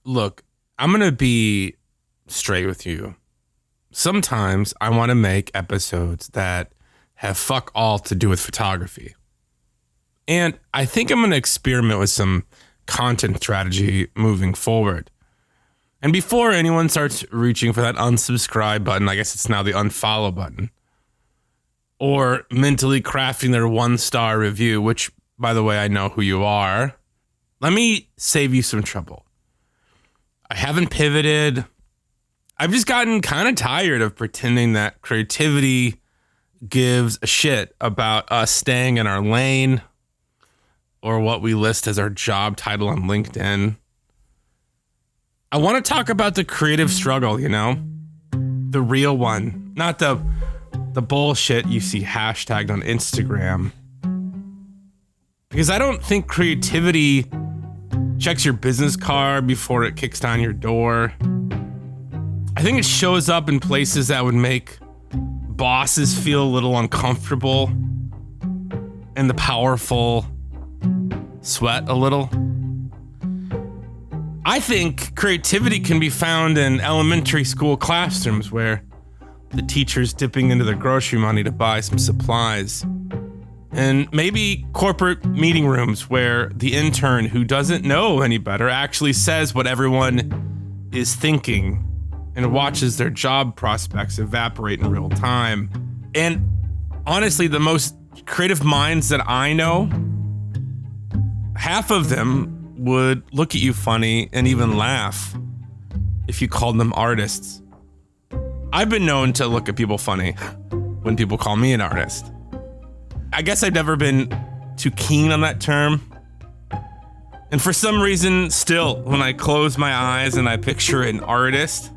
Look, I'm going to be straight with you. Sometimes I want to make episodes that have fuck all to do with photography. And I think I'm going to experiment with some content strategy moving forward. And before anyone starts reaching for that unsubscribe button, I guess it's now the unfollow button, or mentally crafting their 1-star review, which, by the way, I know who you are, let me save you some trouble. I haven't pivoted. I've just gotten kind of tired of pretending that creativity gives a shit about us staying in our lane or what we list as our job title on LinkedIn. I want to talk about the creative struggle, the real one, not the bullshit you see hashtagged on Instagram. Because I don't think creativity checks your business card before it kicks down your door. I think it shows up in places that would make bosses feel a little uncomfortable and the powerful sweat a little. I think creativity can be found in elementary school classrooms where the teacher's dipping into their grocery money to buy some supplies. And maybe corporate meeting rooms where the intern who doesn't know any better actually says what everyone is thinking and watches their job prospects evaporate in real time. And honestly, the most creative minds that I know, half of them would look at you funny and even laugh if you called them artists. I've been known to look at people funny when people call me an artist. I guess I've never been too keen on that term. And for some reason, still, when I close my eyes and I picture an artist,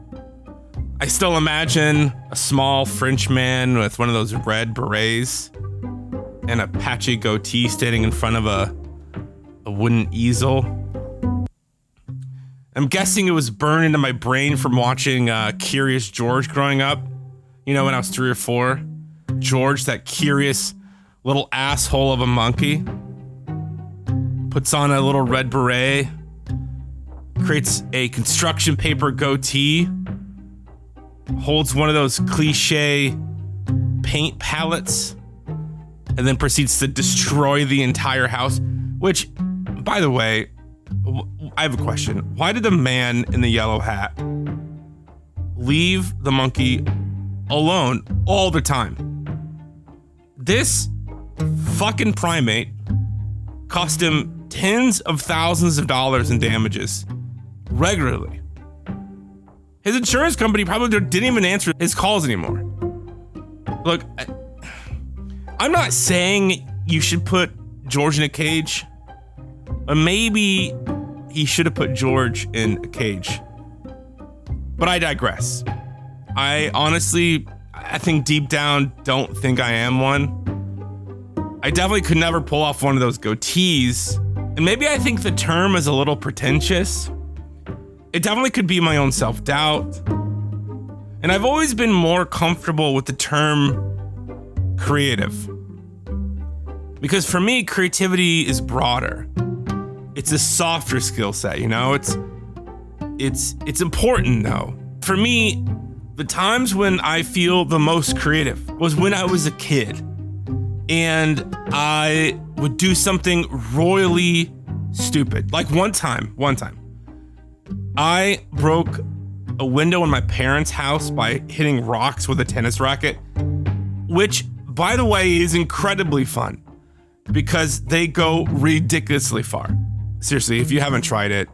I still imagine a small French man with one of those red berets and a patchy goatee standing in front of a wooden easel. I'm guessing it was burned into my brain from watching Curious George growing up. When I was 3 or 4. George, that curious little asshole of a monkey, puts on a little red beret, creates a construction paper goatee, holds one of those cliche paint palettes, and then proceeds to destroy the entire house. Which, by the way, I have a question. Why did the man in the yellow hat leave the monkey alone all the time? This fucking primate cost him tens of thousands of dollars in damages regularly. His insurance company probably didn't even answer his calls anymore. Look, I'm not saying you should put George in a cage, but maybe he should have put George in a cage. But I digress. I think deep down don't think I am one. I definitely could never pull off one of those goatees. And maybe I think the term is a little pretentious. It definitely could be my own self-doubt. And I've always been more comfortable with the term creative. Because for me, creativity is broader. It's a softer skill set, It's important though. For me, the times when I feel the most creative was when I was a kid. And I would do something royally stupid. Like one time, I broke a window in my parents' house by hitting rocks with a tennis racket, which, by the way, is incredibly fun because they go ridiculously far. Seriously, if you haven't tried it,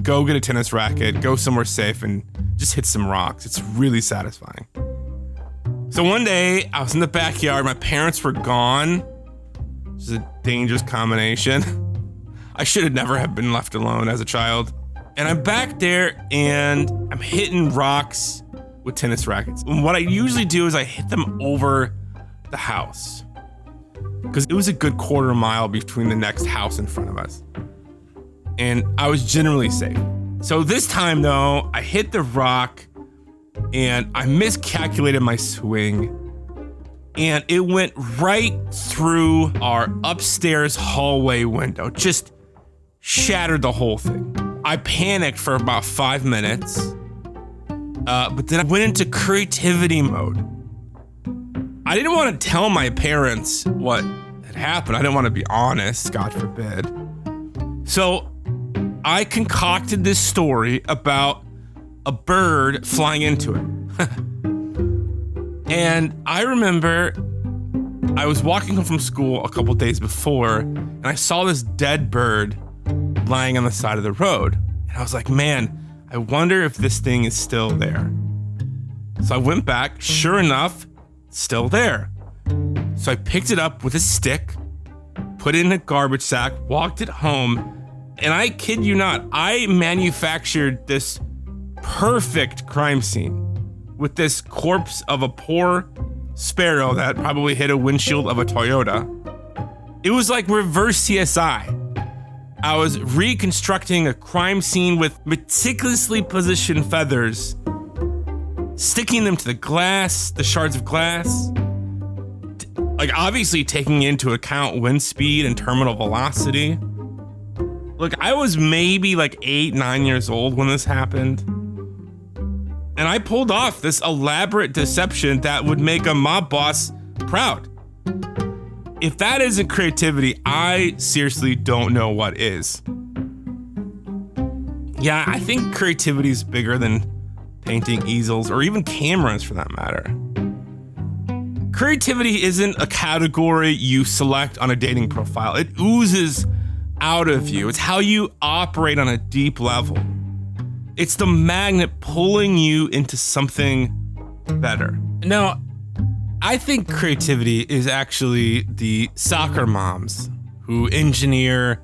go get a tennis racket, go somewhere safe, and just hit some rocks. It's really satisfying. So one day, I was in the backyard. My parents were gone. Which is a dangerous combination. I should have never have been left alone as a child. And I'm back there, and I'm hitting rocks with tennis rackets. And what I usually do is I hit them over the house, because it was a good quarter mile between the next house in front of us. And I was generally safe. So this time, though, I hit the rock, and I miscalculated my swing, and it went right through our upstairs hallway window, just shattered the whole thing. I panicked for about 5 minutes, but then I went into creativity mode. I didn't want to tell my parents what had happened. I didn't want to be honest, God forbid. So I concocted this story about a bird flying into it. And I remember I was walking home from school a couple days before, and I saw this dead bird lying on the side of the road. And I was like, man, I wonder if this thing is still there. So I went back, sure enough, it's still there. So I picked it up with a stick, put it in a garbage sack, walked it home, and I kid you not, I manufactured this perfect crime scene with this corpse of a poor sparrow that probably hit a windshield of a Toyota. It was like reverse CSI. I was reconstructing a crime scene with meticulously positioned feathers, sticking them to the glass, the shards of glass, like obviously taking into account wind speed and terminal velocity. Look, I was maybe like 8-9 years old when this happened. And I pulled off this elaborate deception that would make a mob boss proud. If that isn't creativity, I seriously don't know what is. Yeah, I think creativity is bigger than painting easels or even cameras for that matter. Creativity isn't a category you select on a dating profile. It oozes out of you. It's how you operate on a deep level. It's the magnet pulling you into something better. Now, I think creativity is actually the soccer moms who engineer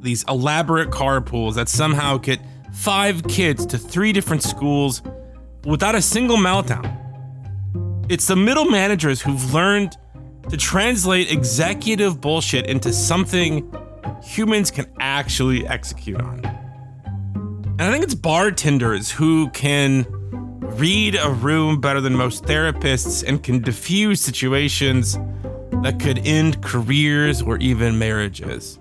these elaborate carpools that somehow get 5 kids to 3 different schools without a single meltdown. It's the middle managers who've learned to translate executive bullshit into something humans can actually execute on. And I think it's bartenders who can read a room better than most therapists and can diffuse situations that could end careers or even marriages.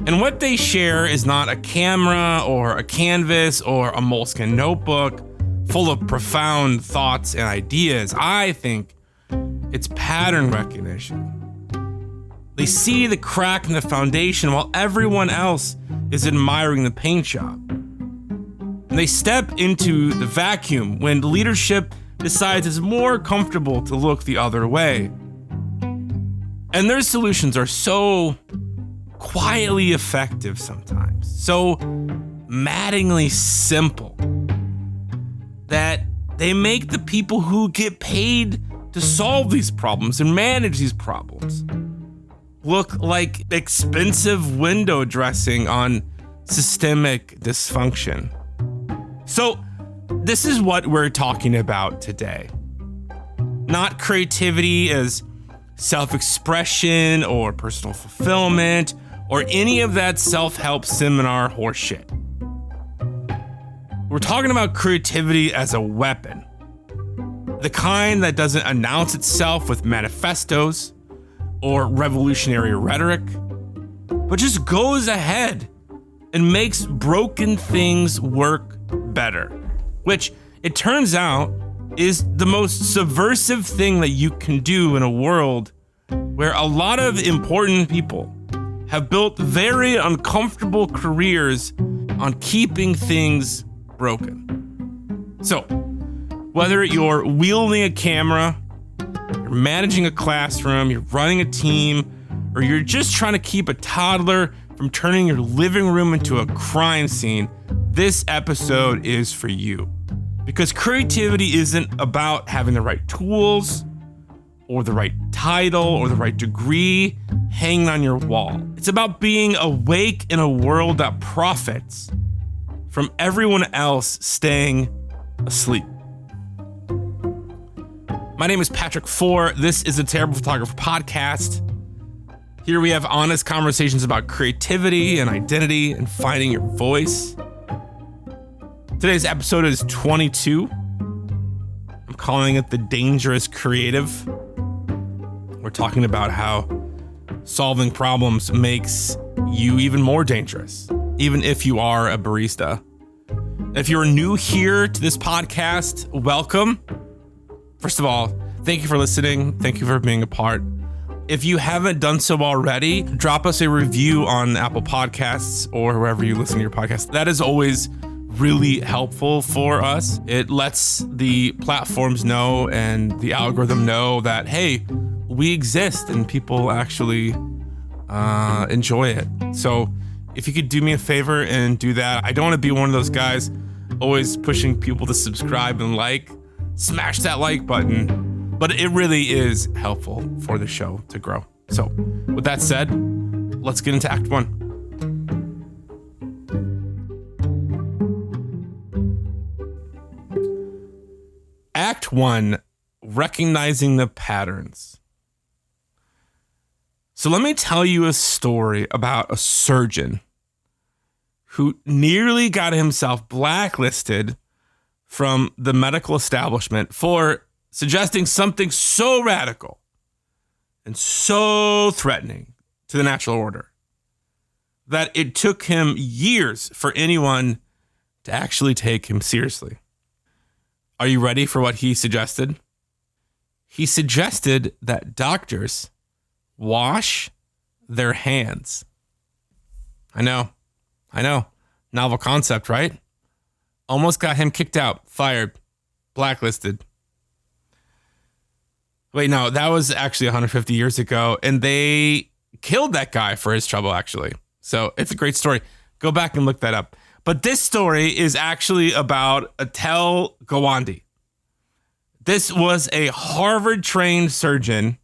And what they share is not a camera or a canvas or a moleskin notebook full of profound thoughts and ideas. I think it's pattern recognition. They see the crack in the foundation while everyone else is admiring the paint job. And they step into the vacuum when leadership decides it's more comfortable to look the other way. And their solutions are so quietly effective sometimes, so maddeningly simple, that they make the people who get paid to solve these problems and manage these problems look like expensive window dressing on systemic dysfunction. So this is what we're talking about today. Not creativity as self-expression or personal fulfillment or any of that self-help seminar horseshit. We're talking about creativity as a weapon. The kind that doesn't announce itself with manifestos or revolutionary rhetoric, but just goes ahead and makes broken things work better, which it turns out is the most subversive thing that you can do in a world where a lot of important people have built very uncomfortable careers on keeping things broken. So, whether you're wielding a camera, you're managing a classroom, you're running a team, or you're just trying to keep a toddler from turning your living room into a crime scene, this episode is for you. Because creativity isn't about having the right tools, or the right title, or the right degree hanging on your wall. It's about being awake in a world that profits from everyone else staying asleep. My name is Patrick Four. This is the Terrible Photographer Podcast. Here we have honest conversations about creativity and identity and finding your voice. Today's episode is 22. I'm calling it The Dangerous Creative. We're talking about how solving problems makes you even more dangerous. even if you are a barista. If you're new here to this podcast, welcome. First of all, thank you for listening. Thank you for being a part. If you haven't done so already, drop us a review on Apple Podcasts or wherever you listen to your podcast. That is always really helpful for us. It lets the platforms know and the algorithm know that, hey, we exist and people actually enjoy it. So if you could do me a favor and do that. I don't want to be one of those guys always pushing people to subscribe and like. Smash that like button. But it really is helpful for the show to grow. So with that said, let's get into Act 1. Act 1, recognizing the patterns. So let me tell you a story about a surgeon who nearly got himself blacklisted from the medical establishment for suggesting something so radical and so threatening to the natural order that it took him years for anyone to actually take him seriously. Are you ready for what he suggested? He suggested that doctors wash their hands. I know. Novel concept, right? Almost got him kicked out, fired, blacklisted. Wait, no, that was actually 150 years ago, and they killed that guy for his trouble, actually. So it's a great story. Go back and look that up. But this story is actually about Atul Gawande. This was a Harvard-trained surgeon,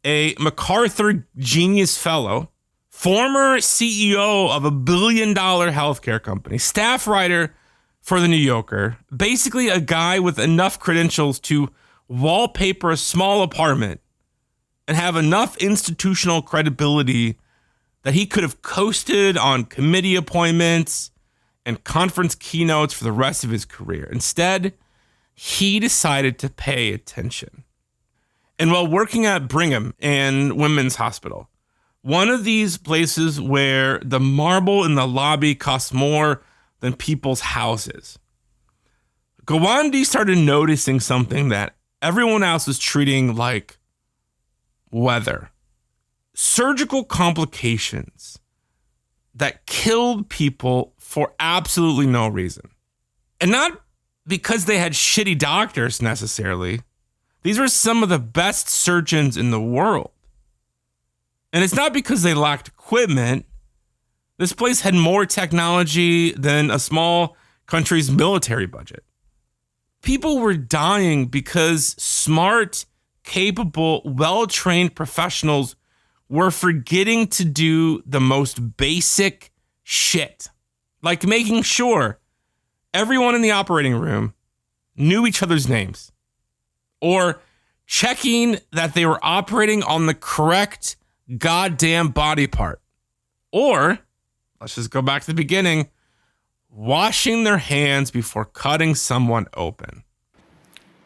a MacArthur Genius Fellow, former CEO of $1 billion healthcare company, staff writer for The New Yorker, basically a guy with enough credentials to wallpaper a small apartment and have enough institutional credibility that he could have coasted on committee appointments and conference keynotes for the rest of his career. Instead, he decided to pay attention. And while working at Brigham and Women's Hospital, one of these places where the marble in the lobby costs more than people's houses, Gawande started noticing something that everyone else was treating like weather. Surgical complications that killed people for absolutely no reason. And not because they had shitty doctors necessarily. These were some of the best surgeons in the world. And it's not because they lacked equipment. This place had more technology than a small country's military budget. People were dying because smart, capable, well-trained professionals were forgetting to do the most basic shit, like making sure everyone in the operating room knew each other's names, or checking that they were operating on the correct goddamn body part, or, let's just go back to the beginning, washing their hands before cutting someone open.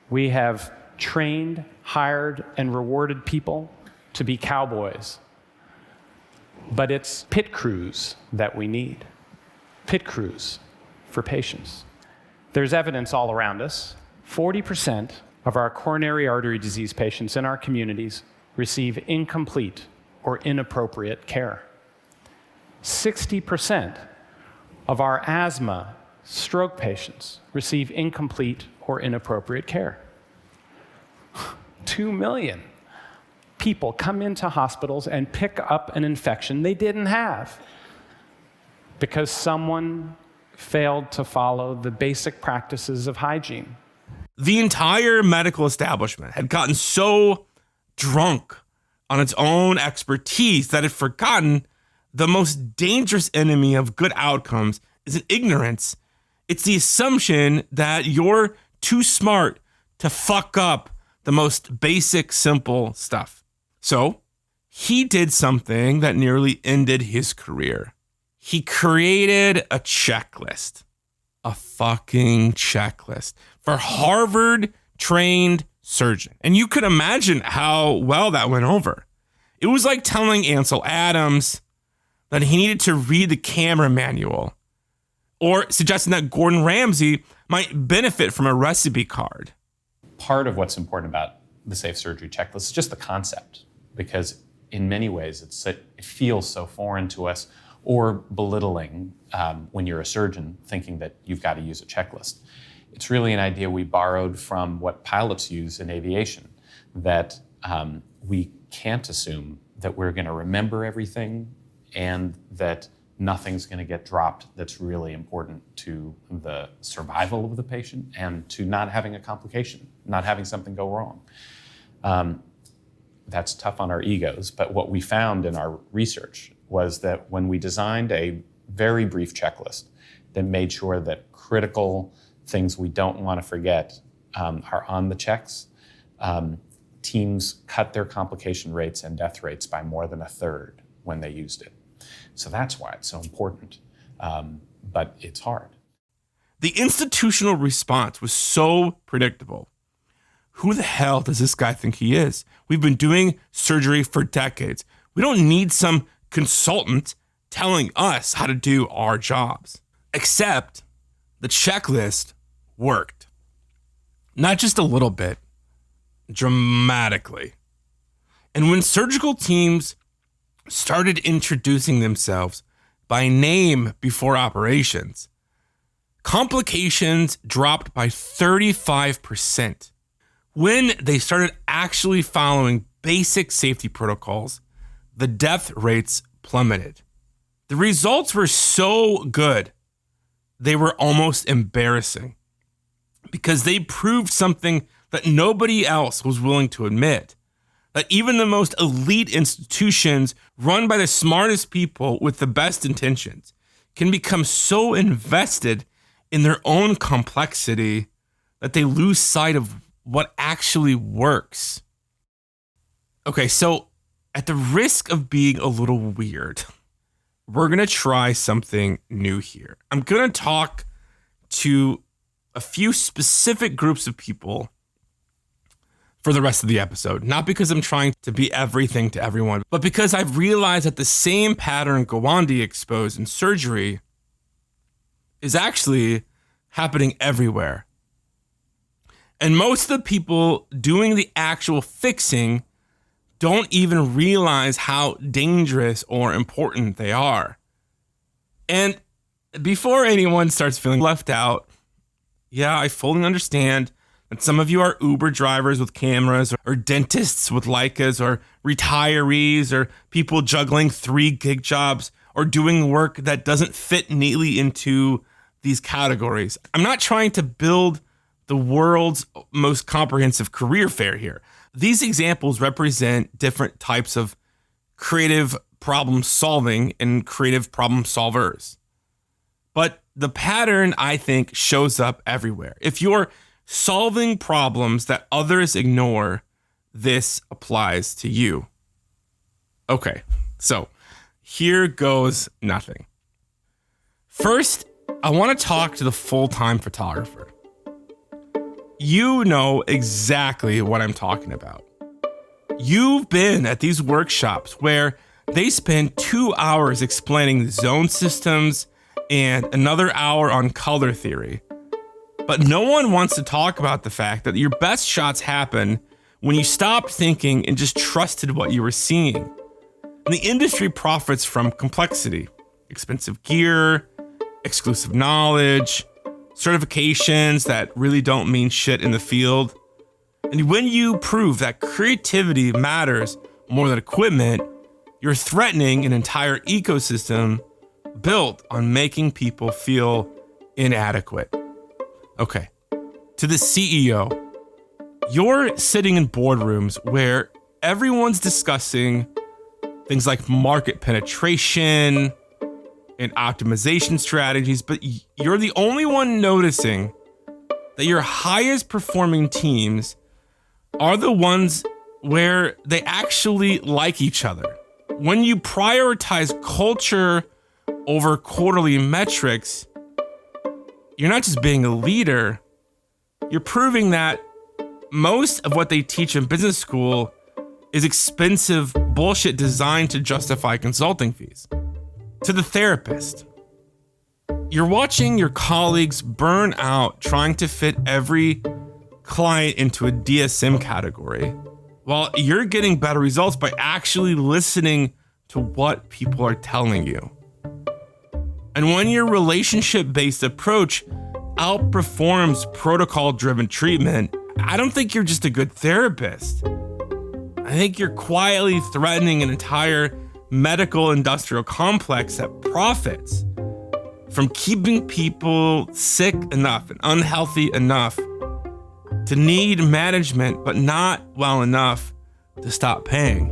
We have trained, hired, and rewarded people to be cowboys. But it's pit crews that we need. Pit crews for patients. There's evidence all around us. 40% of our coronary artery disease patients in our communities receive incomplete or inappropriate care. 60% of our asthma, stroke patients receive incomplete or inappropriate care. 2 million people come into hospitals and pick up an infection they didn't have because someone failed to follow the basic practices of hygiene. The entire medical establishment had gotten so drunk on its own expertise that it had forgotten the most dangerous enemy of good outcomes isn't ignorance. It's the assumption that you're too smart to fuck up the most basic, simple stuff. So he did something that nearly ended his career. He created a checklist, a fucking checklist for Harvard-trained surgeon. And you could imagine how well that went over. It was like telling Ansel Adams, that he needed to read the camera manual, or suggesting that Gordon Ramsay might benefit from a recipe card. Part of what's important about the safe surgery checklist is just the concept, because in many ways it feels so foreign to us or belittling when you're a surgeon thinking that you've got to use a checklist. It's really an idea we borrowed from what pilots use in aviation, that we can't assume that we're going to remember everything and that nothing's going to get dropped that's really important to the survival of the patient and to not having a complication, not having something go wrong. That's tough on our egos, but what we found in our research was that when we designed a very brief checklist that made sure that critical things we don't want to forget are on the checks, teams cut their complication rates and death rates by more than a third when they used it. So that's why it's so important, but it's hard. The institutional response was so predictable. Who the hell does this guy think he is? We've been doing surgery for decades. We don't need some consultant telling us how to do our jobs. Except the checklist worked. Not just a little bit, dramatically. And when surgical teams started introducing themselves by name before operations, complications dropped by 35%. When they started actually following basic safety protocols, the death rates plummeted. The results were so good, they were almost embarrassing, because they proved something that nobody else was willing to admit, that even the most elite institutions run by the smartest people with the best intentions can become so invested in their own complexity that they lose sight of what actually works. Okay, so at the risk of being a little weird, we're going to try something new here. I'm going to talk to a few specific groups of people for the rest of the episode. Not because I'm trying to be everything to everyone, but because I've realized that the same pattern Gawande exposed in surgery is actually happening everywhere. And most of the people doing the actual fixing don't even realize how dangerous or important they are. And before anyone starts feeling left out, yeah, I fully understand that some of you are Uber drivers with cameras, or dentists with Leicas, or retirees, or people juggling 3 gig jobs, or doing work that doesn't fit neatly into these categories. I'm not trying to build the world's most comprehensive career fair here. These examples represent different types of creative problem solving and creative problem solvers. But the pattern, I think, shows up everywhere. If you're solving problems that others ignore, this applies to you. Okay, so here goes nothing. First, I want to talk to the full-time photographer. You know exactly what I'm talking about. You've been at these workshops where they spend 2 hours explaining zone systems and another hour on color theory. But no one wants to talk about the fact that your best shots happen when you stopped thinking and just trusted what you were seeing. And the industry profits from complexity, expensive gear, exclusive knowledge, certifications that really don't mean shit in the field. And when you prove that creativity matters more than equipment, you're threatening an entire ecosystem built on making people feel inadequate. Okay, to the CEO, you're sitting in boardrooms where everyone's discussing things like market penetration and optimization strategies, but you're the only one noticing that your highest performing teams are the ones where they actually like each other. When you prioritize culture over quarterly metrics, you're not just being a leader, you're proving that most of what they teach in business school is expensive bullshit designed to justify consulting fees. To the therapist, you're watching your colleagues burn out trying to fit every client into a DSM category, while you're getting better results by actually listening to what people are telling you. And when your relationship-based approach outperforms protocol-driven treatment, I don't think you're just a good therapist. I think you're quietly threatening an entire medical industrial complex that profits from keeping people sick enough and unhealthy enough to need management, but not well enough to stop paying.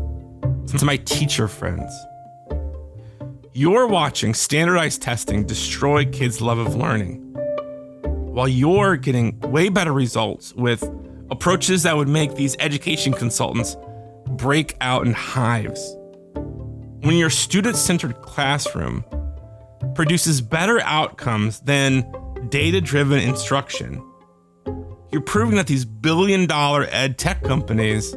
To my teacher friends, you're watching standardized testing destroy kids' love of learning, while you're getting way better results with approaches that would make these education consultants break out in hives. When your student-centered classroom produces better outcomes than data-driven instruction, you're proving that these billion-dollar ed tech companies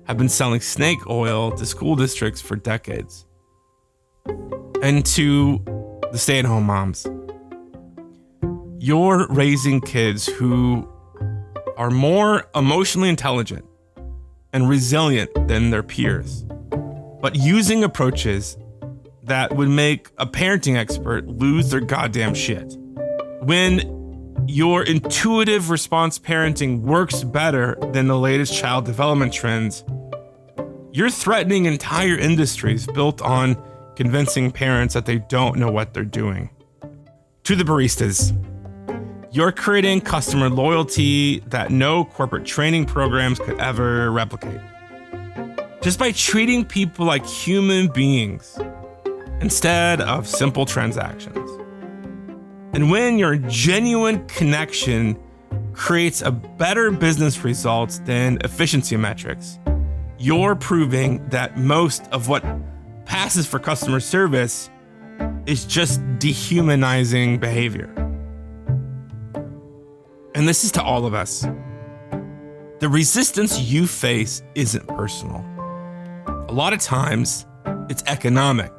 have been selling snake oil to school districts for decades. And to the stay-at-home moms, you're raising kids who are more emotionally intelligent and resilient than their peers, but using approaches that would make a parenting expert lose their goddamn shit. When your intuitive response parenting works better than the latest child development trends, you're threatening entire industries built on convincing parents that they don't know what they're doing. To the baristas, you're creating customer loyalty that no corporate training programs could ever replicate. Just by treating people like human beings instead of simple transactions. And when your genuine connection creates a better business results than efficiency metrics, you're proving that most of what passes for customer service is just dehumanizing behavior. And this is to all of us. The resistance you face isn't personal. A lot of times, it's economic.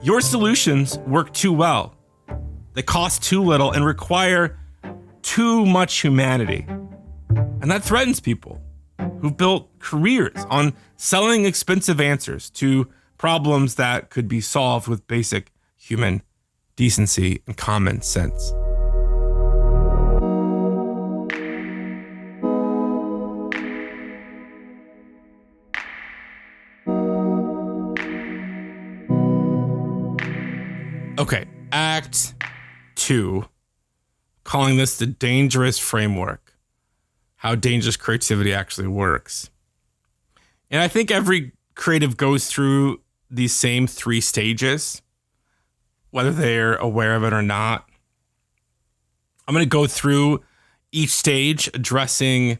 Your solutions work too well. They cost too little and require too much humanity. And that threatens people who've built careers on selling expensive answers to problems that could be solved with basic human decency and common sense. Okay, Act 2, calling this the dangerous framework, how dangerous creativity actually works. And I think every creative goes through these same 3 stages, whether they're aware of it or not. I'm going to go through each stage addressing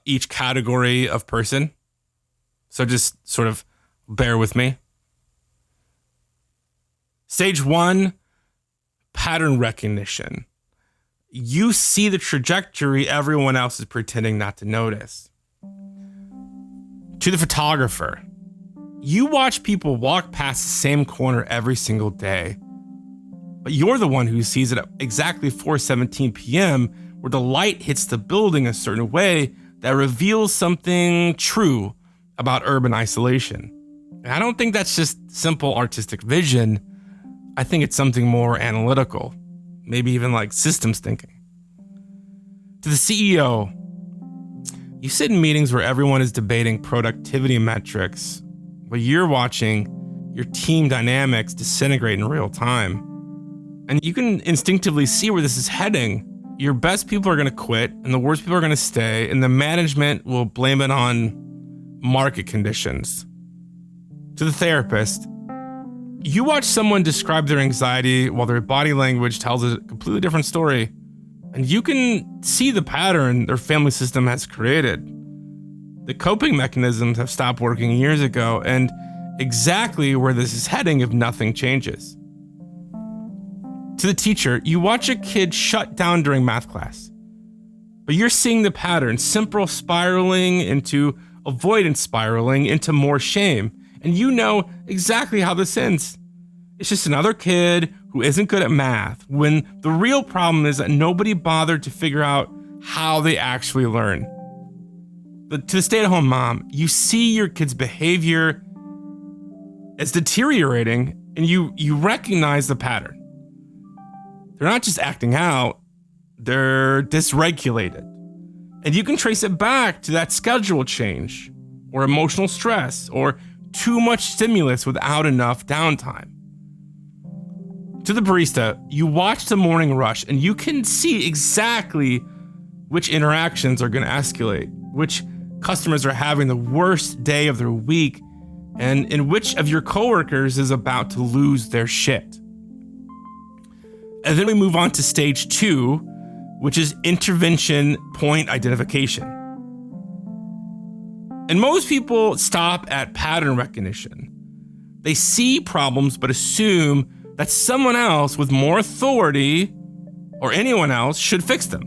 each category of person. So just sort of bear with me. Stage 1, pattern recognition. You see the trajectory everyone else is pretending not to notice. To the photographer, you watch people walk past the same corner every single day, but you're the one who sees it at exactly 4:17 p.m. where the light hits the building a certain way that reveals something true about urban isolation. And I don't think that's just simple artistic vision. I think it's something more analytical, maybe even like systems thinking. To the CEO, you sit in meetings where everyone is debating productivity metrics, but you're watching your team dynamics disintegrate in real time. And you can instinctively see where this is heading. Your best people are going to quit, and the worst people are going to stay, and the management will blame it on market conditions. To the therapist, you watch someone describe their anxiety while their body language tells a completely different story, and you can see the pattern their family system has created. The coping mechanisms have stopped working years ago, and exactly where this is heading if nothing changes. To the teacher, you watch a kid shut down during math class, but you're seeing the pattern, simple spiraling into avoidance spiraling into more shame. And you know exactly how this ends. It's just another kid who isn't good at math, when the real problem is that nobody bothered to figure out how they actually learn. But to the stay-at-home mom, you see your kid's behavior as deteriorating, and you recognize the pattern. They're not just acting out, they're dysregulated. And you can trace it back to that schedule change, or emotional stress, or too much stimulus without enough downtime. To the barista, you watch the morning rush and you can see exactly which interactions are going to escalate, which customers are having the worst day of their week, and in which of your coworkers is about to lose their shit. And then we move on to stage 2, which is intervention point identification. And most people stop at pattern recognition. They see problems but assume that someone else with more authority or anyone else should fix them.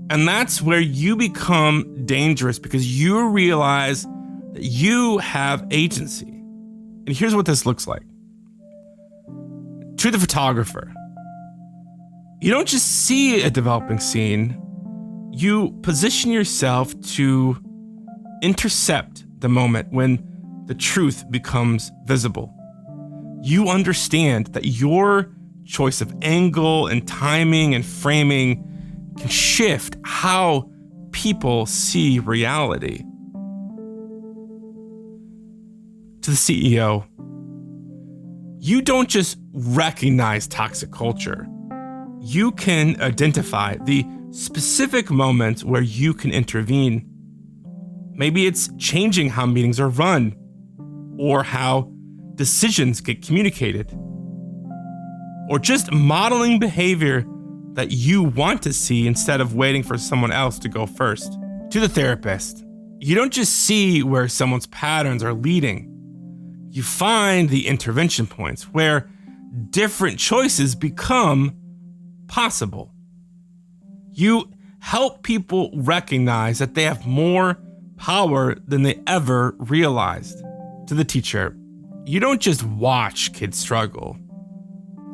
And that's where you become dangerous, because you realize that you have agency. And here's what this looks like. To the photographer, you don't just see a developing scene, you position yourself to intercept the moment when the truth becomes visible. You understand that your choice of angle and timing and framing can shift how people see reality. To the CEO, you don't just recognize toxic culture. You can identify the specific moments where you can intervene. Maybe it's changing how meetings are run, or how decisions get communicated, or just modeling behavior that you want to see instead of waiting for someone else to go first. To the therapist, you don't just see where someone's patterns are leading. You find the intervention points where different choices become possible. You help people recognize that they have more power than they ever realized. To the teacher, you don't just watch kids struggle.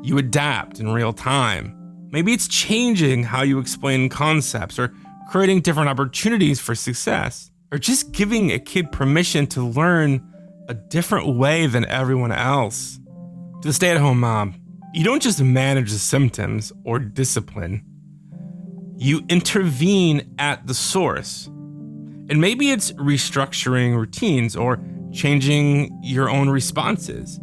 You adapt in real time. Maybe it's changing how you explain concepts, or creating different opportunities for success, or just giving a kid permission to learn a different way than everyone else. To the stay-at-home mom, you don't just manage the symptoms or discipline. You intervene at the source. And maybe it's restructuring routines, or changing your own responses,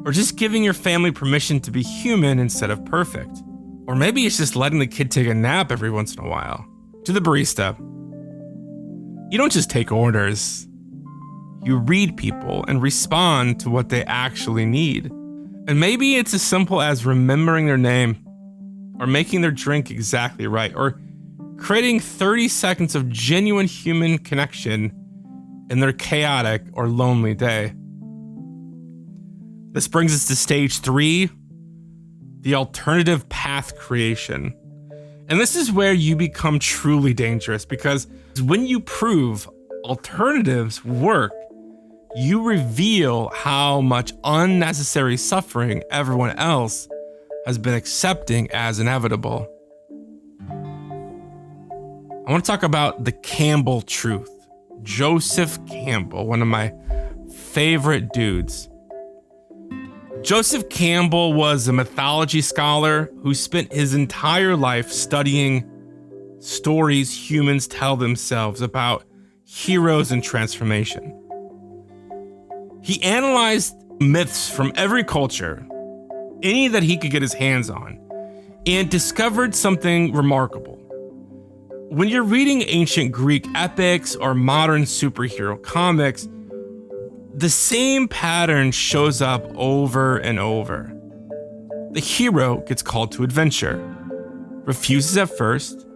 or just giving your family permission to be human instead of perfect. Or maybe it's just letting the kid take a nap every once in a while. To the barista, you don't just take orders. You read people and respond to what they actually need. And maybe it's as simple as remembering their name, or making their drink exactly right, or creating 30 seconds of genuine human connection in their chaotic or lonely day. This brings us to stage 3, the alternative path creation. And this is where you become truly dangerous, because when you prove alternatives work, you reveal how much unnecessary suffering everyone else has been accepting as inevitable. I want to talk about the Campbell truth. Joseph Campbell, one of my favorite dudes. Joseph Campbell was a mythology scholar who spent his entire life studying stories humans tell themselves about heroes and transformation. He analyzed myths from every culture, any that he could get his hands on, and discovered something remarkable. When you're reading ancient Greek epics or modern superhero comics, the same pattern shows up over and over. The hero gets called to adventure, refuses at first,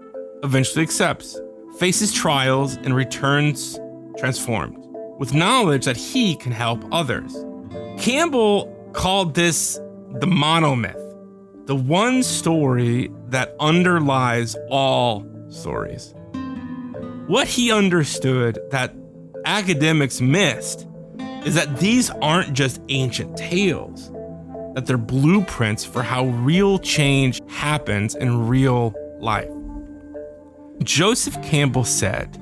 eventually accepts, faces trials, and returns transformed, with knowledge that he can help others. Campbell called this the monomyth, the one story that underlies all stories. What he understood that academics missed is that these aren't just ancient tales. that they're blueprints for how real change happens in real life. Joseph Campbell said,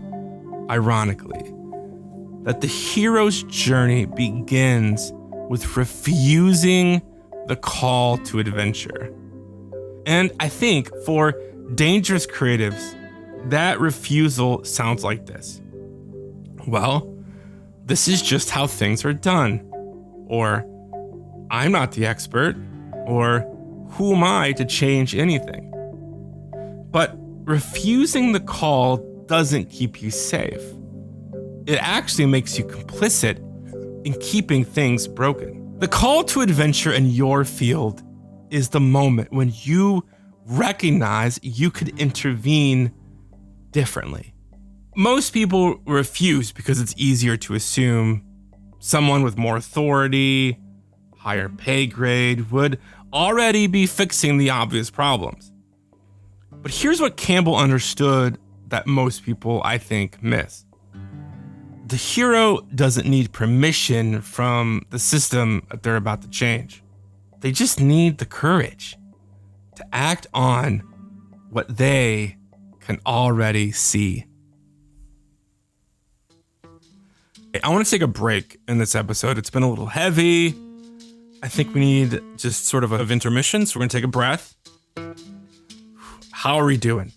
ironically, that the hero's journey begins with refusing the call to adventure. And I think for dangerous creatives, that refusal sounds like this. Well, this is just how things are done. Or, I'm not the expert. Or, who am I to change anything? But refusing the call doesn't keep you safe. It actually makes you complicit in keeping things broken. The call to adventure in your field is the moment when you recognize you could intervene differently. Most people refuse because it's easier to assume someone with more authority, higher pay grade, would already be fixing the obvious problems. But here's what Campbell understood that most people, I think, miss. The hero doesn't need permission from the system that they're about to change. They just need the courage to act on what they can already see. I want to take a break in this episode. It's been a little heavy. I think we need just sort of an intermission, so we're going to take a breath. How are we doing?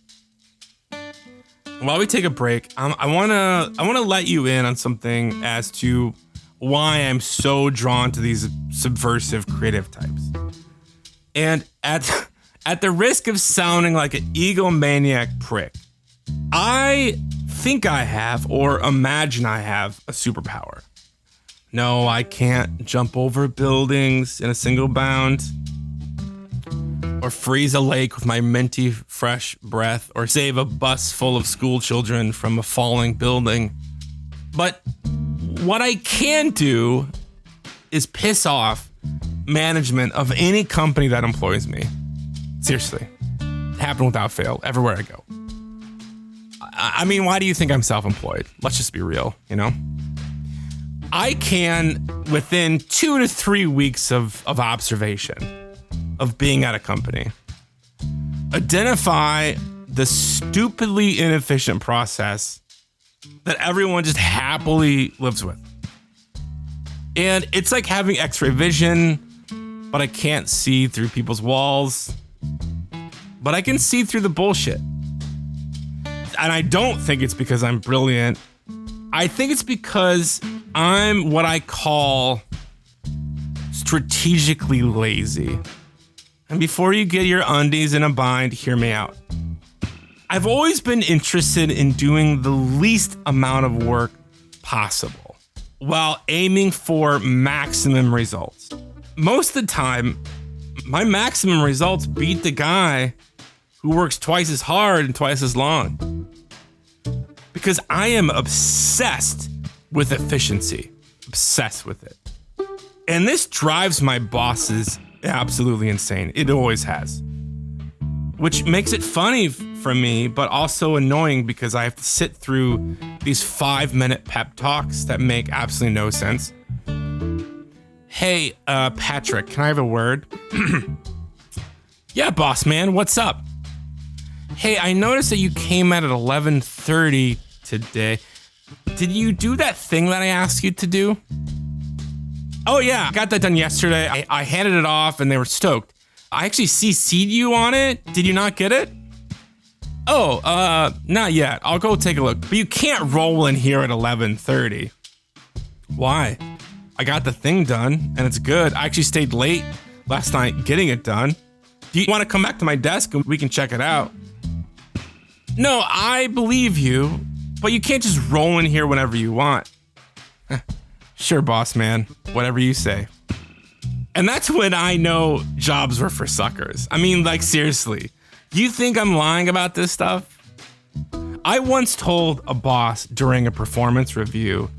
While we take a break, I want to let you in on something as to why I'm so drawn to these subversive creative types. And at the risk of sounding like an egomaniac prick, I think I have, or imagine I have, a superpower. No, I can't jump over buildings in a single bound, or freeze a lake with my minty fresh breath, or save a bus full of school children from a falling building. But what I can do is piss off management of any company that employs me. Seriously. It happened without fail, everywhere I go. I mean, why do you think I'm self-employed? Let's just be real, you know? I can, within 2 to 3 weeks of observation, of being at a company, identify the stupidly inefficient process that everyone just happily lives with. And it's like having X-ray vision, but I can't see through people's walls, but I can see through the bullshit. And I don't think it's because I'm brilliant. I think it's because I'm what I call strategically lazy. And before you get your undies in a bind, hear me out. I've always been interested in doing the least amount of work possible while aiming for maximum results. Most of the time, my maximum results beat the guy who works twice as hard and twice as long. Because I am obsessed with efficiency. Obsessed with it. And this drives my bosses absolutely insane. It always has. Which makes it funny for me, but also annoying because I have to sit through these 5-minute pep talks that make absolutely no sense. Hey, Patrick, can I have a word? Yeah, boss man, what's up? Hey, I noticed that you came at 11:30 today. Did you do that thing that I asked you to do? Oh yeah, I got that done yesterday. I handed it off and they were stoked. I actually CC'd you on it. Did you not get it? Oh, not yet. I'll go take a look. But you can't roll in here at 11:30. Why? I got the thing done and it's good. I actually stayed late last night getting it done. Do you want to come back to my desk and we can check it out? No, I believe you, but you can't just roll in here whenever you want. Sure, boss man, whatever you say. And that's when I know jobs were for suckers. I mean, like, seriously, you think I'm lying about this stuff? I once told a boss during a performance review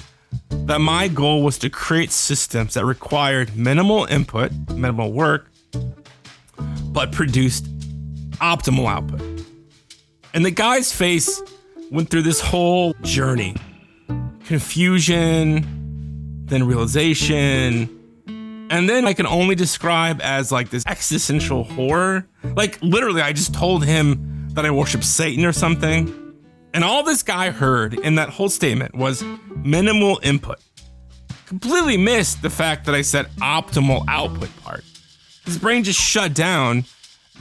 that my goal was to create systems that required minimal input, minimal work, but produced optimal output. And the guy's face went through this whole journey. Confusion, then realization, And then I can only describe as like this existential horror. Like literally, I just told him that I worship Satan or something. And all this guy heard in that whole statement was minimal input. Completely missed the fact that I said optimal output part. His brain just shut down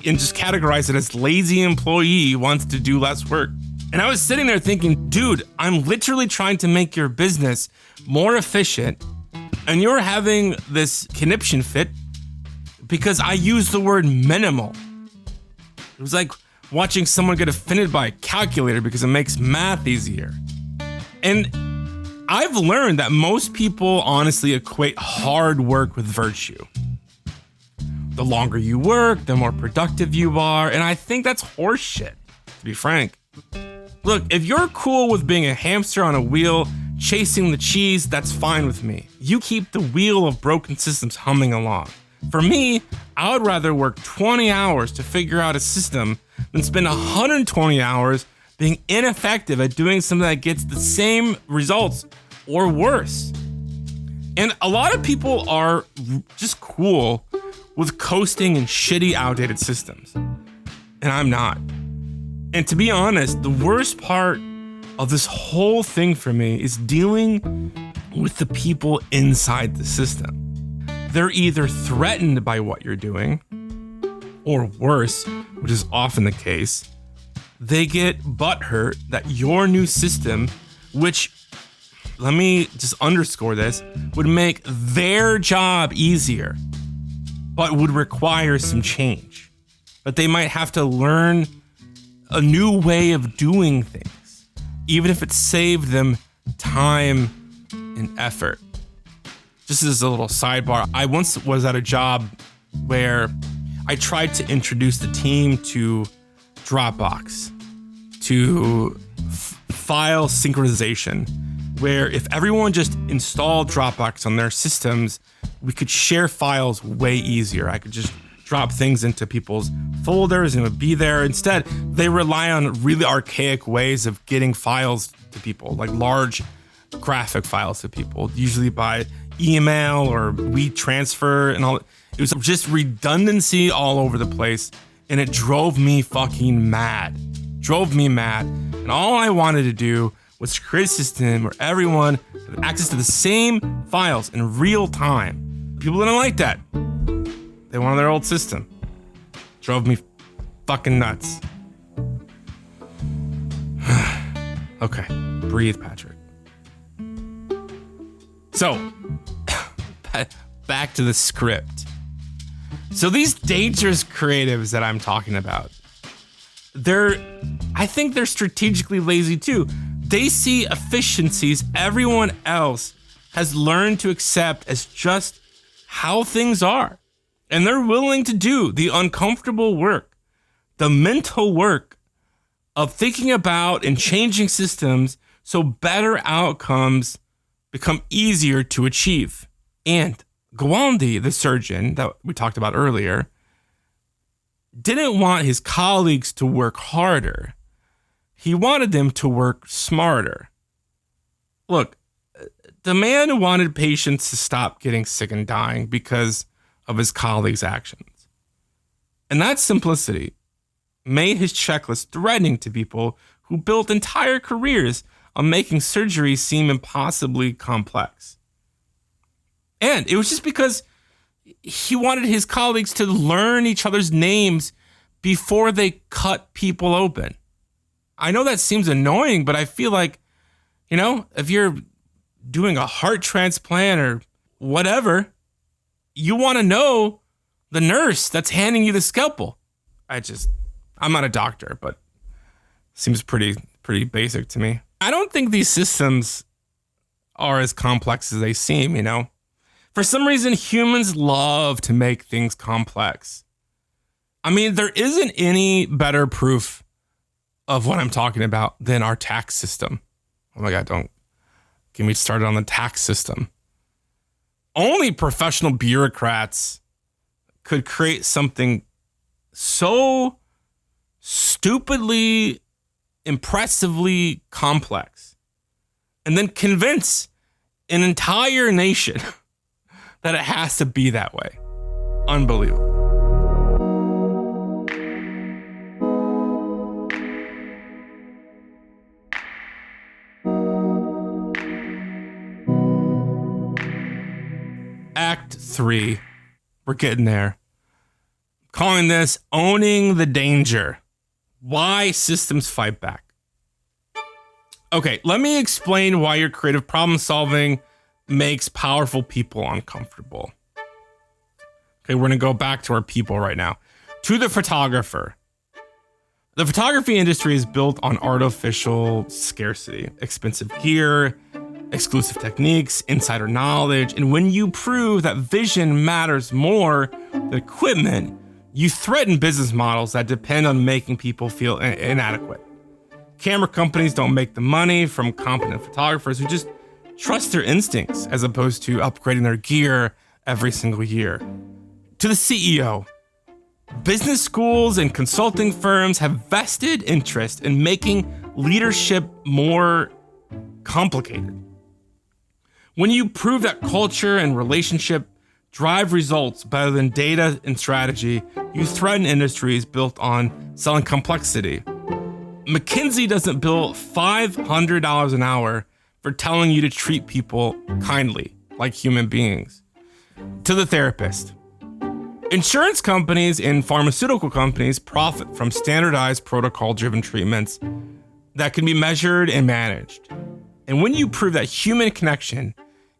and just categorized it as lazy employee wants to do less work. And I was sitting there thinking, dude, I'm literally trying to make your business more efficient, and you're having this conniption fit because I used the word minimal. It was like watching someone get offended by a calculator because it makes math easier. And I've learned that most people honestly equate hard work with virtue. The longer you work, the more productive you are, and I think that's horseshit, to be frank. Look, if you're cool with being a hamster on a wheel, chasing the cheese, that's fine with me. You keep the wheel of broken systems humming along. For me, I would rather work 20 hours to figure out a system than spend 120 hours being ineffective at doing something that gets the same results or worse. And a lot of people are just cool with coasting in shitty, outdated systems. And I'm not. And to be honest, the worst part of this whole thing for me is dealing with the people inside the system. They're either threatened by what you're doing, or worse, which is often the case, they get butthurt that your new system, which, let me just underscore this, would make their job easier, but would require some change. That they might have to learn a new way of doing things, even if it saved them time and effort. Just as a little sidebar, I once was at a job where I tried to introduce the team to Dropbox, to file synchronization, where if everyone just installed Dropbox on their systems, we could share files way easier. I could just drop things into people's folders and it would be there. Instead, they rely on really archaic ways of getting files to people, like large graphic files to people, usually by email or WeTransfer and all. It was just redundancy all over the place, and it drove me fucking mad. And all I wanted to do was create a system where everyone had access to the same files in real time. People didn't like that. They wanted their old system. Drove me fucking nuts. Okay, breathe, Patrick. So, back to the script. So these dangerous creatives that I'm talking about, I think they're strategically lazy too. They see efficiencies everyone else has learned to accept as just how things are. And they're willing to do the uncomfortable work, the mental work of thinking about and changing systems so better outcomes become easier to achieve. And Gawande, the surgeon that we talked about earlier, didn't want his colleagues to work harder. He wanted them to work smarter. Look, the man wanted patients to stop getting sick and dying because of his colleagues' actions. And that simplicity made his checklist threatening to people who built entire careers on making surgery seem impossibly complex. And it was just because he wanted his colleagues to learn each other's names before they cut people open. I know that seems annoying, but I feel like, if you're doing a heart transplant or whatever, you want to know the nurse that's handing you the scalpel. I'm not a doctor, but seems pretty basic to me. I don't think these systems are as complex as they seem, For some reason, humans love to make things complex. I mean, there isn't any better proof of what I'm talking about than our tax system. Oh my God, don't get me started on the tax system. Only professional bureaucrats could create something so stupidly, impressively complex and then convince an entire nation that it has to be that way. Unbelievable. Act 3. We're getting there. Calling this owning the danger. Why systems fight back. Okay, let me explain why your creative problem solving makes powerful people uncomfortable. Okay, we're going to go back to our people right now. To the photographer. The photography industry is built on artificial scarcity, expensive gear, exclusive techniques, insider knowledge, and when you prove that vision matters more than equipment, you threaten business models that depend on making people feel inadequate. Camera companies don't make the money from competent photographers who just trust their instincts as opposed to upgrading their gear every single year. To the CEO, business schools and consulting firms have vested interest in making leadership more complicated. When you prove that culture and relationship drive results better than data and strategy, you threaten industries built on selling complexity. McKinsey doesn't bill $500 an hour for telling you to treat people kindly, like human beings. To the therapist. Insurance companies and pharmaceutical companies profit from standardized protocol-driven treatments that can be measured and managed. And when you prove that human connection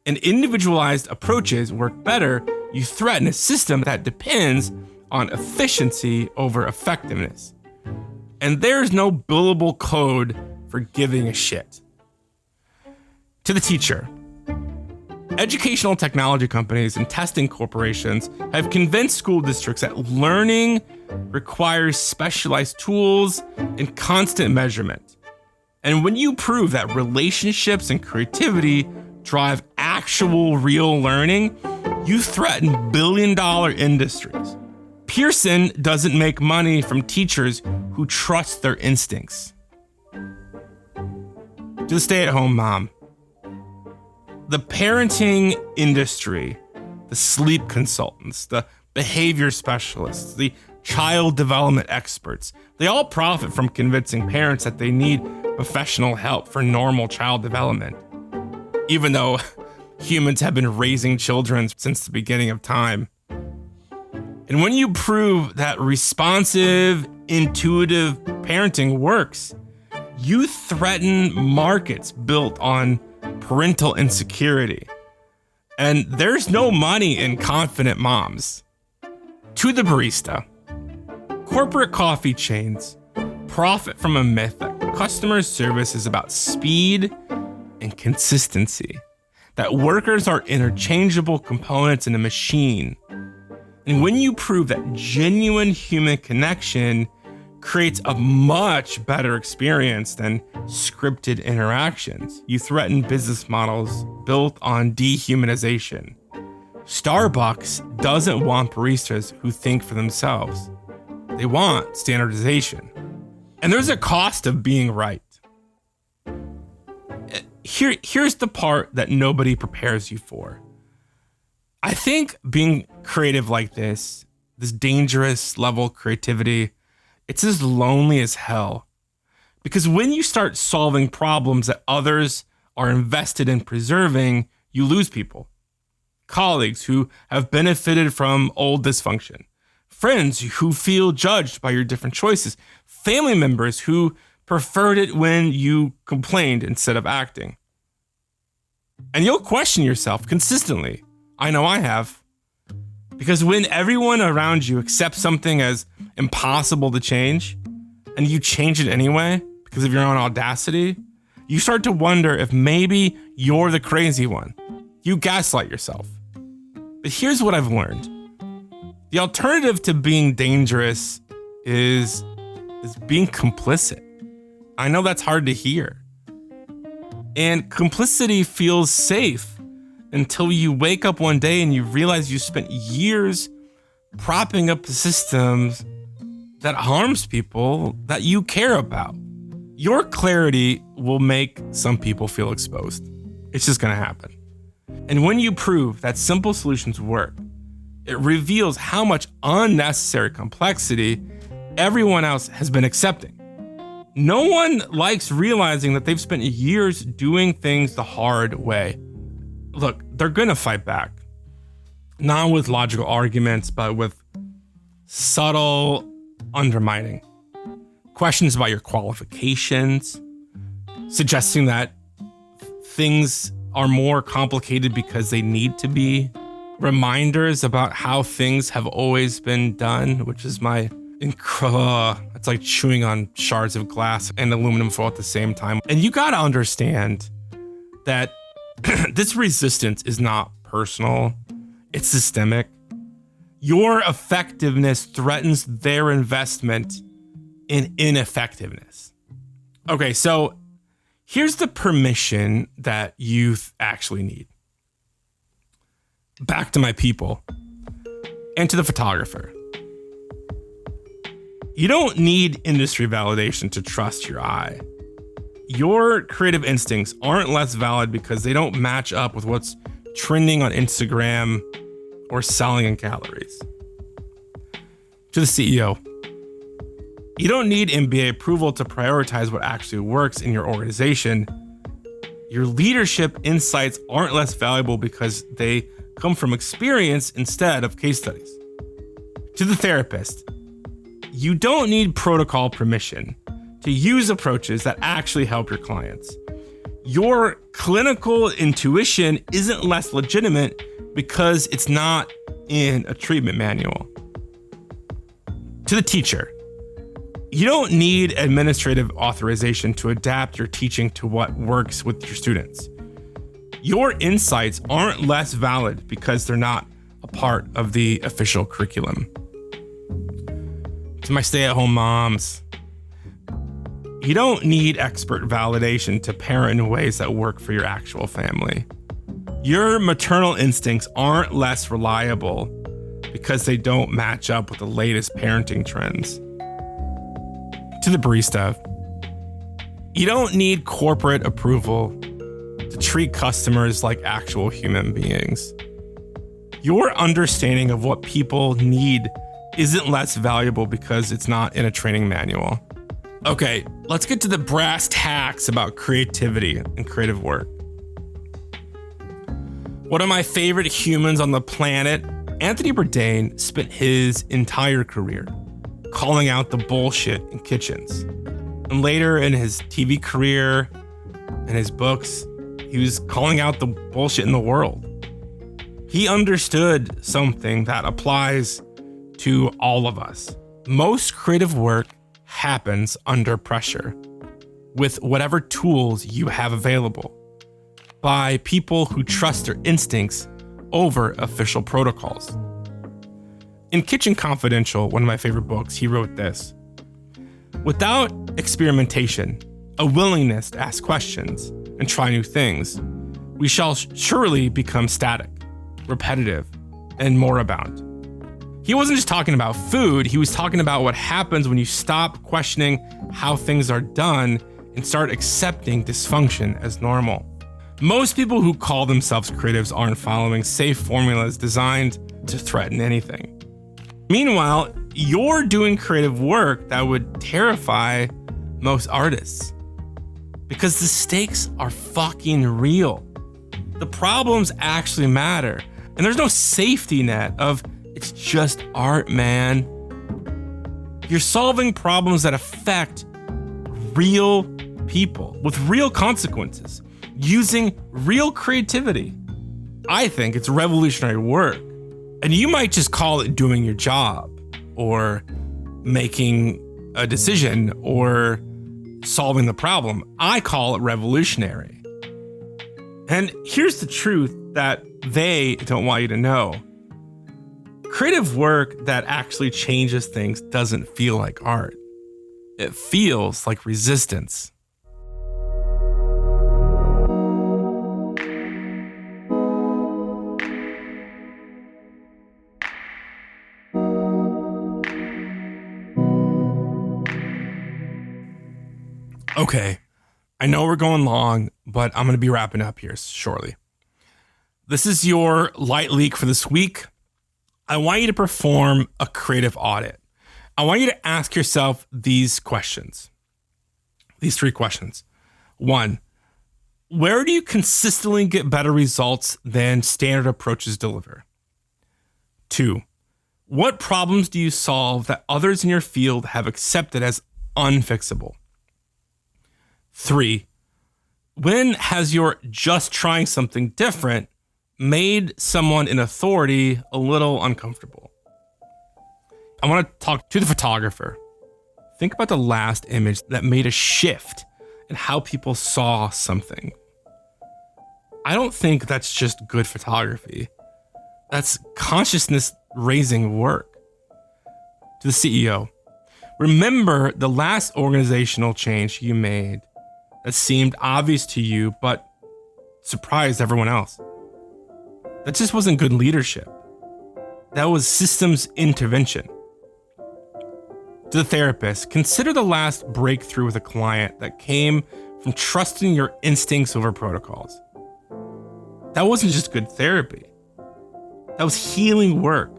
and individualized approaches work better, you threaten a system that depends on efficiency over effectiveness. And there's no billable code for giving a shit. To the teacher. Educational technology companies and testing corporations have convinced school districts that learning requires specialized tools and constant measurement. And when you prove that relationships and creativity drive actual real learning, you threaten billion-dollar industries. Pearson doesn't make money from teachers who trust their instincts. To the stay-at-home mom. The parenting industry, the sleep consultants, the behavior specialists, the child development experts, they all profit from convincing parents that they need professional help for normal child development. Even though humans have been raising children since the beginning of time. And when you prove that responsive, intuitive parenting works, you threaten markets built on parental insecurity. And there's no money in confident moms. To the barista. Corporate coffee chains profit from a myth that customer service is about speed and consistency, that workers are interchangeable components in a machine. And when you prove that genuine human connection creates a much better experience than scripted interactions, you threaten business models built on dehumanization. Starbucks doesn't want baristas who think for themselves. They want standardization. And there's a cost of being right. Here's the part that nobody prepares you for. I think being creative like this dangerous level of creativity, it's as lonely as hell. Because when you start solving problems that others are invested in preserving, you lose people. Colleagues who have benefited from old dysfunction. Friends who feel judged by your different choices. Family members who preferred it when you complained instead of acting. And you'll question yourself consistently. I know I have. Because when everyone around you accepts something as impossible to change, and you change it anyway because of your own audacity, you start to wonder if maybe you're the crazy one. You gaslight yourself. But here's what I've learned. The alternative to being dangerous is being complicit. I know that's hard to hear. And complicity feels safe until you wake up one day and you realize you spent years propping up systems that harms people that you care about. Your clarity will make some people feel exposed. It's just gonna happen. And when you prove that simple solutions work, it reveals how much unnecessary complexity everyone else has been accepting. No one likes realizing that they've spent years doing things the hard way. Look, they're gonna fight back. Not with logical arguments, but with subtle undermining. Questions about your qualifications, suggesting that things are more complicated because they need to be. Reminders about how things have always been done, which is it's like chewing on shards of glass and aluminum foil at the same time. And you gotta understand that this resistance is not personal, it's systemic. Your effectiveness threatens their investment in ineffectiveness. Okay, so here's the permission that youth actually need. Back to my people and to the photographer. You don't need industry validation to trust your eye. Your creative instincts aren't less valid because they don't match up with what's trending on Instagram or selling in galleries. To the CEO, you don't need MBA approval to prioritize what actually works in your organization. Your leadership insights aren't less valuable because they come from experience instead of case studies. To the therapist, you don't need protocol permission to use approaches that actually help your clients. Your clinical intuition isn't less legitimate because it's not in a treatment manual. To the teacher, you don't need administrative authorization to adapt your teaching to what works with your students. Your insights aren't less valid because they're not a part of the official curriculum. To my stay-at-home moms, you don't need expert validation to parent in ways that work for your actual family. Your maternal instincts aren't less reliable because they don't match up with the latest parenting trends. To the barista, you don't need corporate approval to treat customers like actual human beings. Your understanding of what people need isn't less valuable because it's not in a training manual. Okay, let's get to the brass tacks about creativity and creative work. One of my favorite humans on the planet, Anthony Bourdain, spent his entire career calling out the bullshit in kitchens. And later in his TV career and his books, he was calling out the bullshit in the world. He understood something that applies to all of us. Most creative work happens under pressure with whatever tools you have available by people who trust their instincts over official protocols. In Kitchen Confidential, one of my favorite books, he wrote this: without experimentation, a willingness to ask questions and try new things, we shall surely become static, repetitive, and moribund. He wasn't just talking about food, he was talking about what happens when you stop questioning how things are done and start accepting dysfunction as normal. Most people who call themselves creatives aren't following safe formulas designed to threaten anything. Meanwhile, you're doing creative work that would terrify most artists because the stakes are fucking real. The problems actually matter, and there's no safety net of it's just art, man. You're solving problems that affect real people with real consequences, using real creativity. I think it's revolutionary work. And you might just call it doing your job, or making a decision, or solving the problem. I call it revolutionary. And here's the truth that they don't want you to know. Creative work that actually changes things doesn't feel like art. It feels like resistance. Okay, I know we're going long, but I'm going to be wrapping up here shortly. This is your light leak for this week. I want you to perform a creative audit. I want you to ask yourself these questions. These 3 questions. 1, where do you consistently get better results than standard approaches deliver? 2, what problems do you solve that others in your field have accepted as unfixable? 3, when has your just trying something different made someone in authority a little uncomfortable? I want to talk to the photographer. Think about the last image that made a shift in how people saw something. I don't think that's just good photography. That's consciousness raising work. To the CEO, remember the last organizational change you made that seemed obvious to you, but surprised everyone else. That just wasn't good leadership. That was systems intervention. To the therapist, consider the last breakthrough with a client that came from trusting your instincts over protocols. That wasn't just good therapy. That was healing work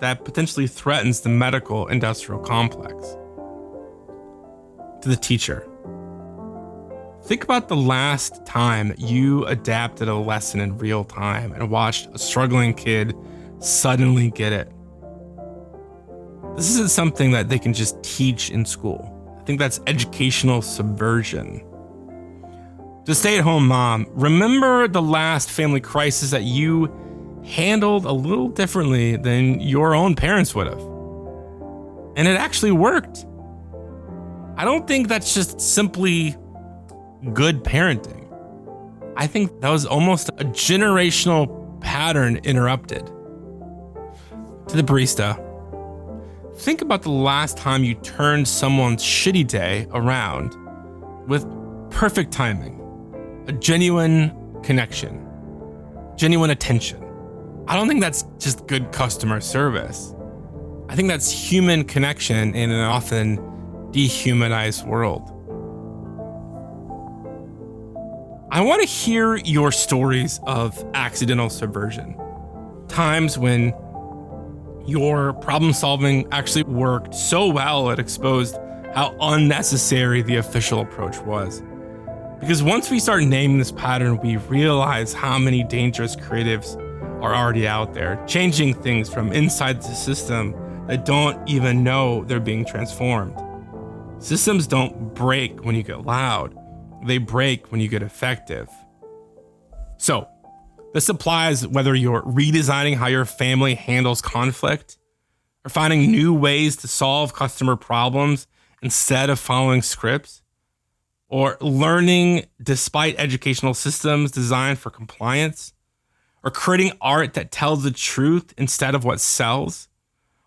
that potentially threatens the medical industrial complex. To the teacher, think about the last time you adapted a lesson in real time and watched a struggling kid suddenly get it. This isn't something that they can just teach in school. I think that's educational subversion. To stay-at-home mom, remember the last family crisis that you handled a little differently than your own parents would have. And it actually worked. I don't think that's just simply good parenting. I think that was almost a generational pattern interrupted. To the barista, think about the last time you turned someone's shitty day around with perfect timing, a genuine connection, genuine attention. I don't think that's just good customer service. I think that's human connection in an often dehumanized world. I want to hear your stories of accidental subversion. Times when your problem solving actually worked so well it exposed how unnecessary the official approach was. Because once we start naming this pattern, we realize how many dangerous creatives are already out there, changing things from inside the system that don't even know they're being transformed. Systems don't break when you get loud. They break when you get effective. So, this applies whether you're redesigning how your family handles conflict, or finding new ways to solve customer problems instead of following scripts, or learning despite educational systems designed for compliance, or creating art that tells the truth instead of what sells,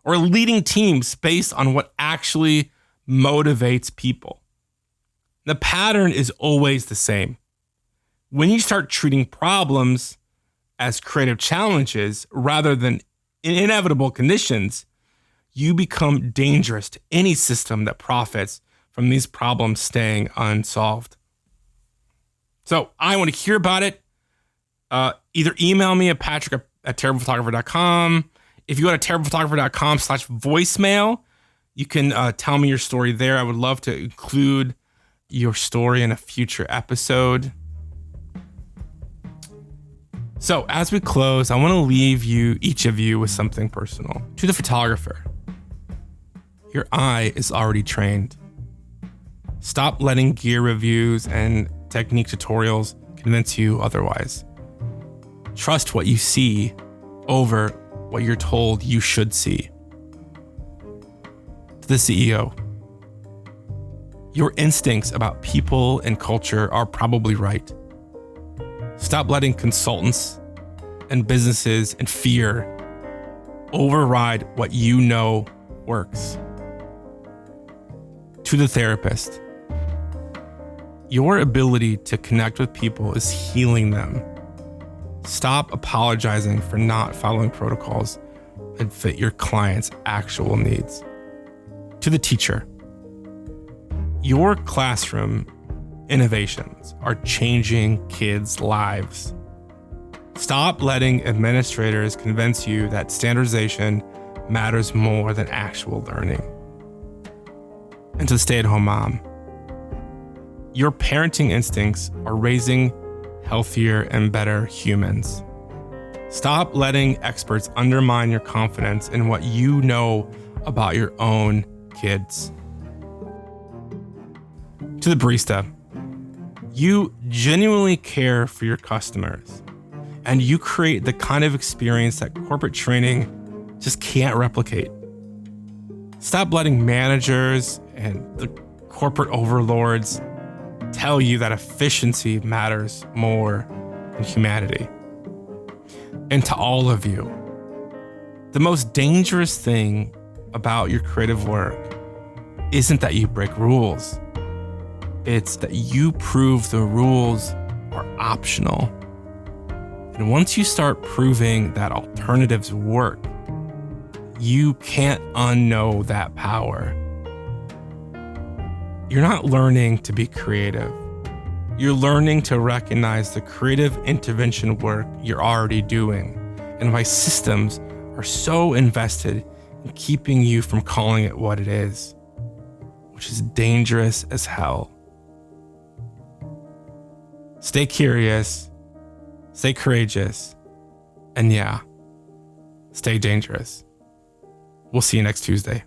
or leading teams based on what actually motivates people. The pattern is always the same. When you start treating problems as creative challenges rather than inevitable conditions, you become dangerous to any system that profits from these problems staying unsolved. So I want to hear about it. Either email me at patrick@terriblephotographer.com. If you go to terriblephotographer.com/voicemail, you can tell me your story there. I would love to include your story in a future episode. So as we close, I want to leave each of you with something personal. To the photographer, your eye is already trained. Stop letting gear reviews and technique tutorials convince you otherwise. Trust what you see over what you're told you should see. To the CEO, your instincts about people and culture are probably right. Stop letting consultants and businesses and fear override what you know works. To the therapist, your ability to connect with people is healing them. Stop apologizing for not following protocols that fit your client's actual needs. To the teacher, your classroom innovations are changing kids' lives. Stop letting administrators convince you that standardization matters more than actual learning. And to the stay-at-home mom, your parenting instincts are raising healthier and better humans. Stop letting experts undermine your confidence in what you know about your own kids. To the barista, you genuinely care for your customers, and you create the kind of experience that corporate training just can't replicate. Stop letting managers and the corporate overlords tell you that efficiency matters more than humanity. And to all of you, the most dangerous thing about your creative work isn't that you break rules. It's that you prove the rules are optional. And once you start proving that alternatives work, you can't unknow that power. You're not learning to be creative. You're learning to recognize the creative intervention work you're already doing and why systems are so invested in keeping you from calling it what it is, which is dangerous as hell. Stay curious, stay courageous, and yeah, stay dangerous. We'll see you next Tuesday.